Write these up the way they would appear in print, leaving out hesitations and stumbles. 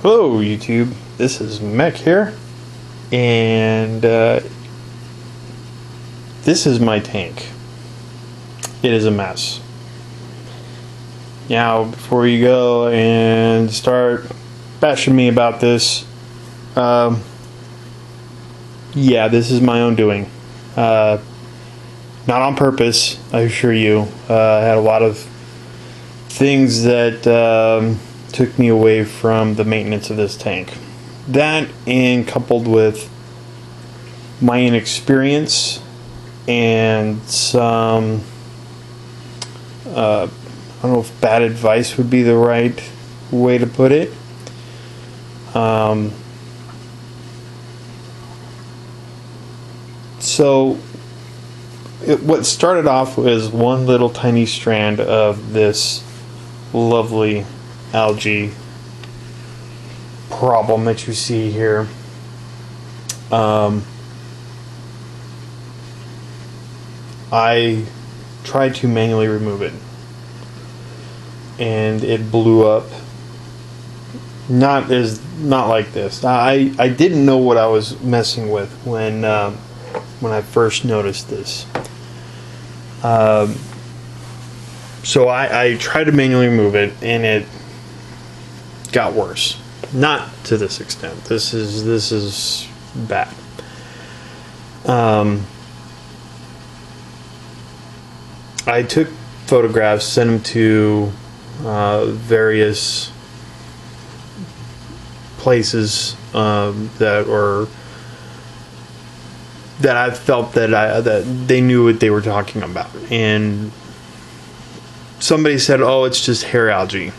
Hello YouTube, this is Mech here, and this is my tank. It is a mess. Now, before you go and start bashing me about this, yeah, this is my own doing. Not on purpose, I assure you. I had a lot of things that took me away from the maintenance of this tank. That, and coupled with my inexperience and some, I don't know if bad advice would be the right way to put it. What started off was one little tiny strand of this lovely algae problem that you see here. I tried to manually remove it, and it blew up. Not like this. I didn't know what I was messing with when I first noticed this. So I tried to manually remove it, and it got worse. Not to this extent. This is bad. I took photographs, sent them to various places that I felt that they knew what they were talking about, and somebody said, "Oh, it's just hair algae.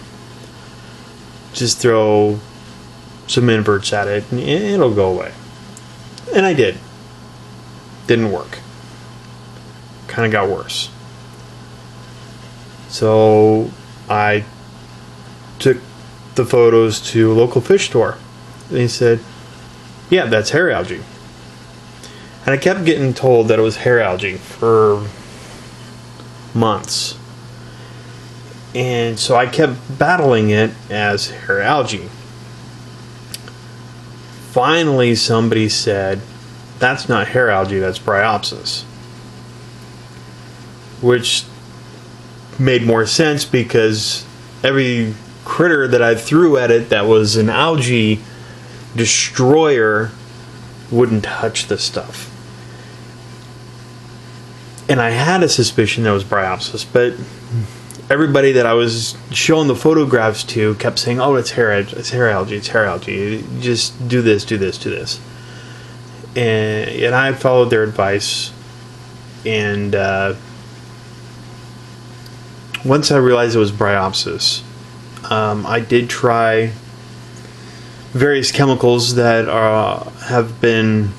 Just throw some inverts at it and it'll go away." And I did. Didn't work. Kind of got worse. So I took the photos to a local fish store. They said, "Yeah, that's hair algae." And I kept getting told that it was hair algae for months. And so I kept battling it as hair algae. Finally, somebody said, "That's not hair algae, that's Bryopsis." Which made more sense because every critter that I threw at it that was an algae destroyer wouldn't touch the stuff. And I had a suspicion that it was Bryopsis, but everybody that I was showing the photographs to kept saying, "Oh, it's hair algae, it's hair algae, it's hair algae. Just do this, do this, do this." And I followed their advice. And once I realized it was Bryopsis, I did try various chemicals that have been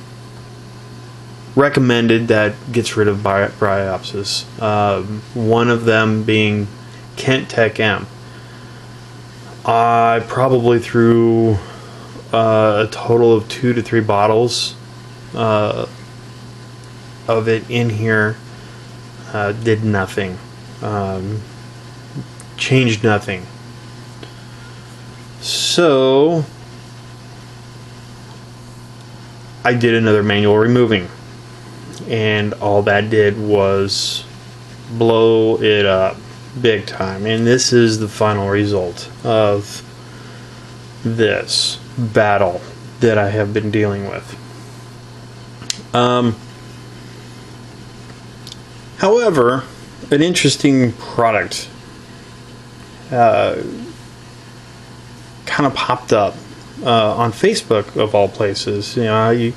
recommended that gets rid of Bryopsis. One of them being Kent Tech M. I probably threw a total of 2 to 3 bottles of it in here. Did nothing. Changed nothing. So I did another manual removing, and all that did was blow it up big time. And this is the final result of this battle that I have been dealing with. However, an interesting product kind of popped up on Facebook, of all places. You know, you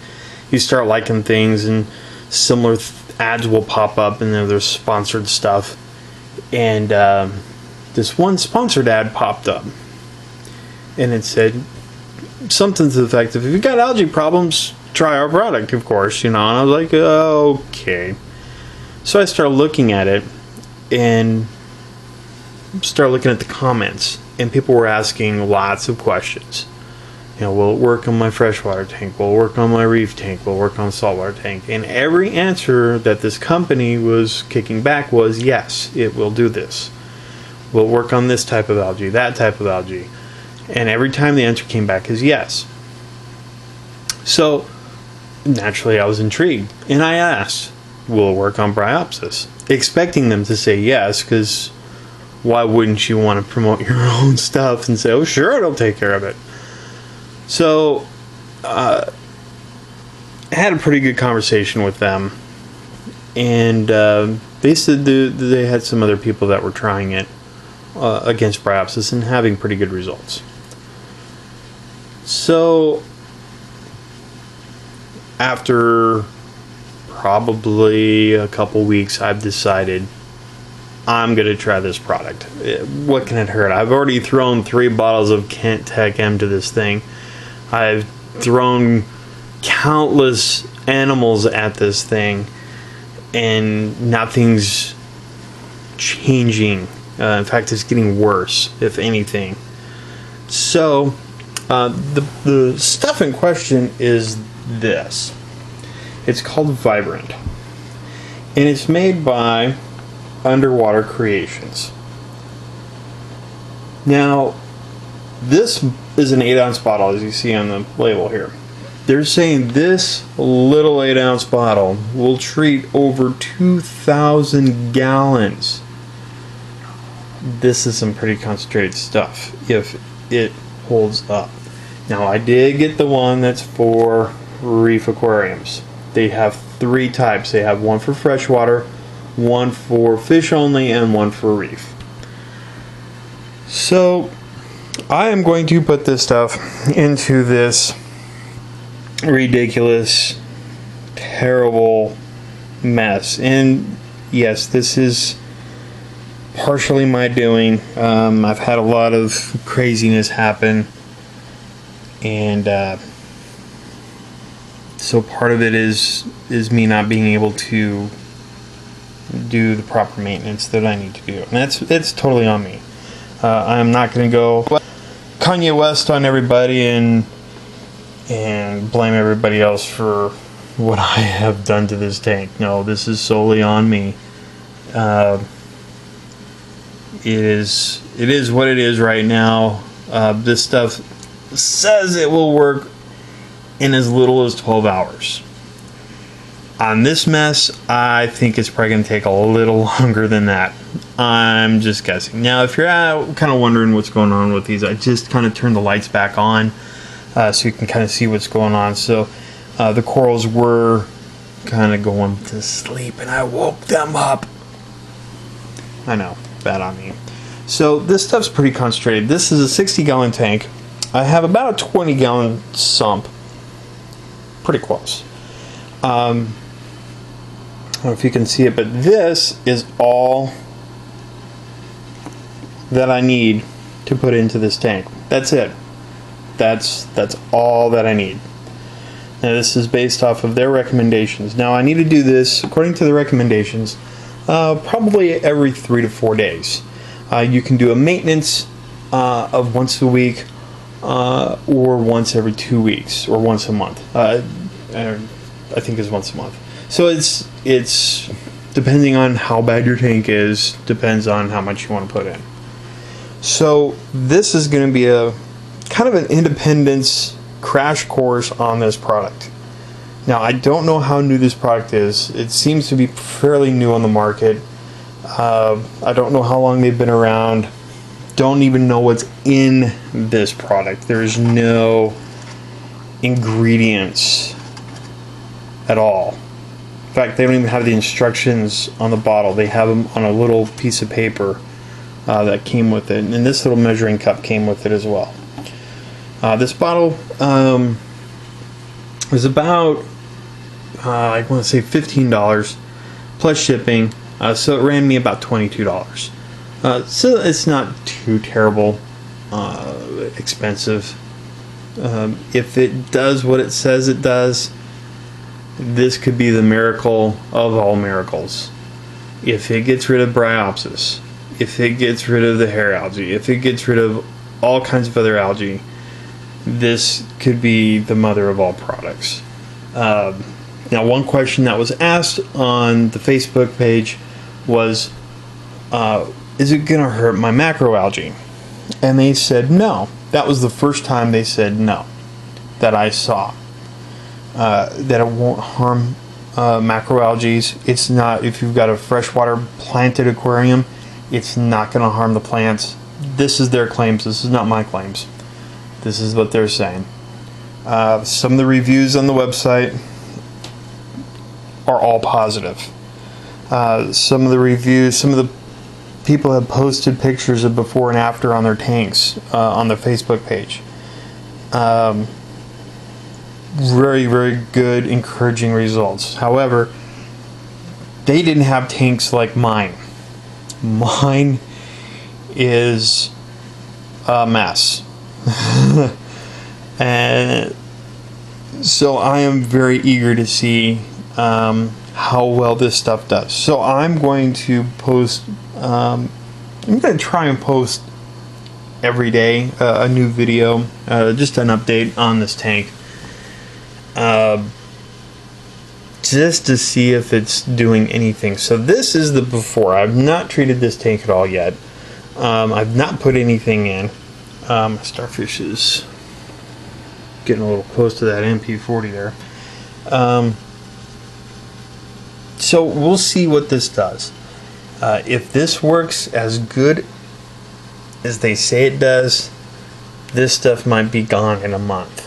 start liking things, and similar ads will pop up, and then there's sponsored stuff. And this one sponsored ad popped up, and it said something to the effect of, "If you've got algae problems, try our product," of course, you know. And I was like, okay. So I started looking at it, and started looking at the comments, and people were asking lots of questions. You know, will it work on my freshwater tank? Will it work on my reef tank? Will it work on the saltwater tank? And every answer that this company was kicking back was, yes, it will do this. Will it work on this type of algae, that type of algae? And every time the answer came back as yes. So naturally I was intrigued, and I asked, will it work on Bryopsis? Expecting them to say yes, because why wouldn't you want to promote your own stuff and say, oh sure, it'll take care of it. So I had a pretty good conversation with them, and they said they had some other people that were trying it against Bryopsis and having pretty good results. So after probably a couple weeks, I've decided I'm going to try this product. What can it hurt? I've already thrown 3 bottles of Kent Tech M to this thing. I've thrown countless animals at this thing, and nothing's changing. In fact, it's getting worse, if anything. So the stuff in question is this. It's called Vibrant, and it's made by Underwater Creations. Now, this is an 8-ounce bottle, as you see on the label here. They're saying this little 8-ounce bottle will treat over 2,000 gallons. This is some pretty concentrated stuff, if it holds up. Now, I did get the one that's for reef aquariums. They have 3 types. They have one for freshwater, one for fish only, and one for reef. So I am going to put this stuff into this ridiculous, terrible mess. And yes, this is partially my doing. I've had a lot of craziness happen, and so part of it is me not being able to do the proper maintenance that I need to do, and that's totally on me. I'm not going to go Kanye West on everybody and blame everybody else for what I have done to this tank. No, this is solely on me. It is what it is right now. This stuff says it will work in as little as 12 hours. On this mess, I think it's probably going to take a little longer than that. I'm just guessing. Now, if you're kind of wondering what's going on with these, I just kind of turned the lights back on so you can kind of see what's going on. So the corals were kind of going to sleep, and I woke them up. I know, bad on me. So this stuff's pretty concentrated. This is a 60-gallon tank. I have about a 20-gallon sump. Pretty close. I don't know if you can see it, but this is all that I need to put into this tank. That's it. That's all that I need. Now, this is based off of their recommendations. Now, I need to do this according to the recommendations probably every 3 to 4 days. You can do a maintenance of once a week or once every 2 weeks or once a month. I think it's once a month. So it's depending on how bad your tank is, depends on how much you want to put in. So this is going to be a kind of an independence crash course on this product. Now, I don't know how new this product is. It seems to be fairly new on the market. I don't know how long they've been around. Don't even know what's in this product. There's no ingredients at all. In fact, they don't even have the instructions on the bottle. They have them on a little piece of paper that came with it, and this little measuring cup came with it as well. This bottle was about I want to say $15 plus shipping, so it ran me about $22. So it's not too terrible expensive. If it does what it says it does, this could be the miracle of all miracles. If it gets rid of Bryopsis, if it gets rid of the hair algae, if it gets rid of all kinds of other algae, this could be the mother of all products. Now, one question that was asked on the Facebook page was, is it going to hurt my macroalgae? And they said no. That was the first time they said no, that I saw. That it won't harm macroalgae. It's not, if you've got a freshwater planted aquarium, it's not going to harm the plants. This is their claims. This is not my claims. This is what they're saying. Some of the reviews on the website are all positive. Some of the reviews, some of the people have posted pictures of before and after on their tanks on their Facebook page. Very, very good, encouraging results. However, they didn't have tanks like mine. Mine is a mess. And so I am very eager to see how well this stuff does. So I'm going to post, I'm going to try and post every day a new video, just an update on this tank. Just to see if it's doing anything. So this is the before. I've not treated this tank at all yet. I've not put anything in. Starfish is getting a little close to that MP40 there. So we'll see what this does. If this works as good as they say it does, this stuff might be gone in a month.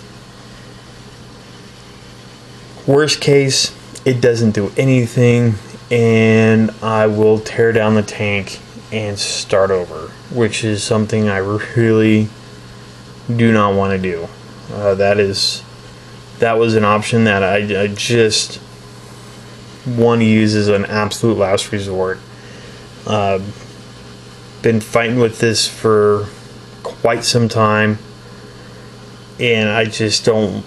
Worst case, it doesn't do anything, and I will tear down the tank and start over, which is something I really do not want to do. That was an option that I just want to use as an absolute last resort. Been fighting with this for quite some time, and I don't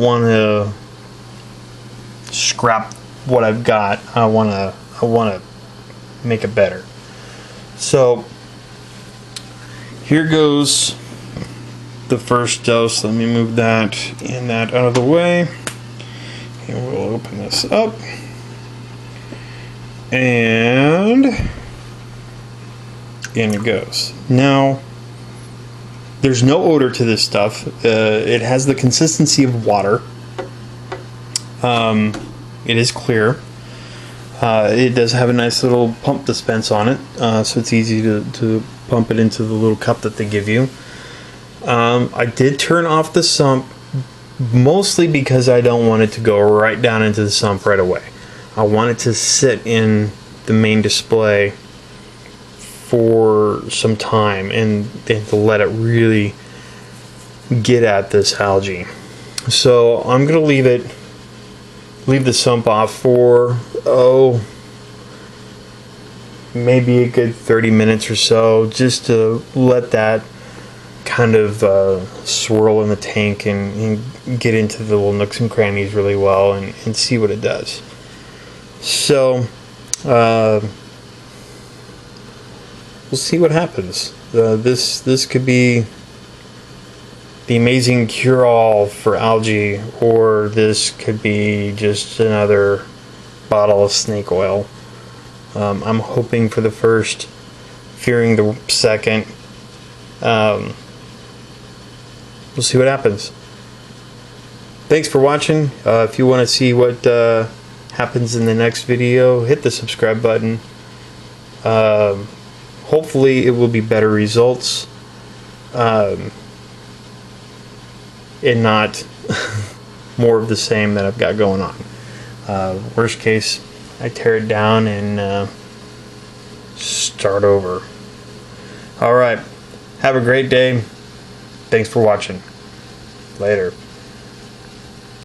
want to scrap what I've got. I want to make it better. So here goes the first dose. Let me move that and that out of the way, and we'll open this up, and in it goes. Now there's no odor to this stuff. It has the consistency of water. It is clear. It does have a nice little pump dispense on it, so it's easy to pump it into the little cup that they give you. I did turn off the sump, mostly because I don't want it to go right down into the sump right away. I want it to sit in the main display for some time and to let it really get at this algae. So I'm going to leave the sump off for, maybe a good 30 minutes or so, just to let that kind of swirl in the tank and get into the little nooks and crannies really well and see what it does. So we'll see what happens. This could be the amazing cure-all for algae, or this could be just another bottle of snake oil. I'm hoping for the first, fearing the second. We'll see what happens. Thanks for watching. If you want to see what happens in the next video, hit the subscribe button. Hopefully it will be better results. And not more of the same that I've got going on. Worst case, I tear it down and start over. Alright, have a great day. Thanks for watching. Later.